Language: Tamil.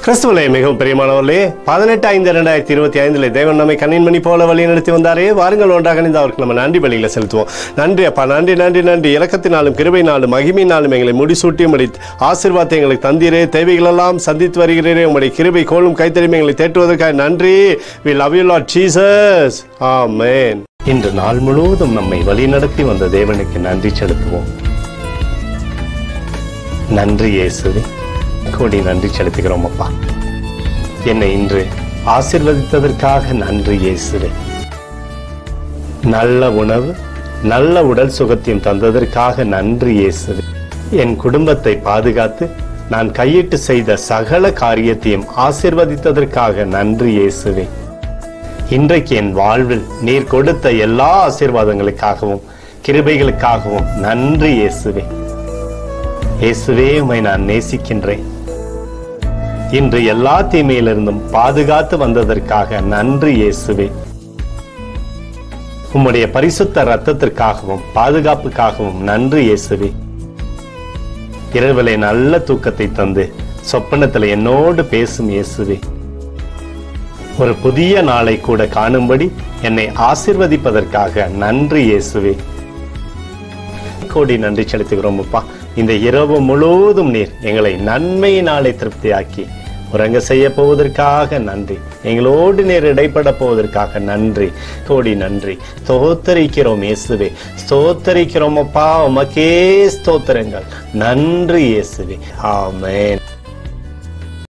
கிறிஸ்துவிலே மிகவும் பிரியமானவர்களே, 18/5/2025 தேவன் நம்மை கண்ணின்மணி போல வழி நடத்தி வந்தாரே. வாருங்கள் ஒன்றாக இணைந்து அவருக்கு நம்ம நன்றி பலிகளை செலுத்துவோம். நன்றி அப்பா, நன்றி நன்றி நன்றி. இரக்கத்தினாலும் கிருபையினாலும் மகிமையினாலும் எங்களை முடிசூட்டி உம்முடைய ஆசீர்வாதத்தை எங்களுக்கு தந்தீரே. தேவைகளெல்லாம் சந்தித்து வருகிறீரே. உம்முடைய கிருபை கோலும் கைத்தறியும் எங்களை தேற்றுவதற்காக நன்றி. We love you Lord Jesus. Amen. இன்று நாள் முழுவதும் நம்மை வழி நடத்தி வந்த தேவனுக்கு நன்றி செலுத்துவோம். நன்றி இயேசுவே, கோடி நன்றி செலுத்துகிறோம் அப்பா. என்னை இன்று ஆசீர்வதித்ததற்காக நன்றி இயேசுவே. நல்ல உணவு, நல்ல உடல் சுகத்தையும் தந்ததற்காக நன்றி இயேசுவே. என் குடும்பத்தை பாதுகாத்து நான் கையிட்டு செய்த சகல காரியத்தையும் ஆசீர்வதித்ததற்காக நன்றி இயேசுவே. இன்றைக்கு என் வாழ்வில் நீர் கொடுத்த எல்லா ஆசீர்வாதங்களுக்காகவும் கிருபைகளுக்காகவும் நன்றி இயேசுவே. இயேசுவே, உம்மை நான் நேசிக்கின்றேன். இன்று எல்லா தீமையிலிருந்தும் பாதுகாத்து வந்ததற்காக நன்றி இயேசுவே. உம்முடைய பரிசுத்த இரத்தத்திற்காகவும் பாதுகாப்புக்காகவும் நன்றி இயேசுவே. இரவிலே நல்ல தூக்கத்தை தந்து சொப்பனத்தில் என்னோடு பேசும் இயேசுவே. ஒரு புதிய நாளை கூட காணும்படி என்னை ஆசீர்வதிப்பதற்காக நன்றி இயேசுவே. கோடி நன்றி செலுத்துகிறோம் அப்பா. இந்த இரவு முழுவதும் நீர் எங்களை நன்மையினாலே திருப்தியாக்கி உறங்க செய்ய போவதற்காக நன்றி. எங்களோடு நீர் இடைப்பட போவதற்காக நன்றி. கோடி நன்றி. ஸ்தோத்தரிக்கிறோம் இயேசுவே, ஸ்தோத்தரிக்கிறோம் அப்பா. உமக்கே ஸ்தோத்திரங்கள். நன்றி இயேசுவே. ஆமென்.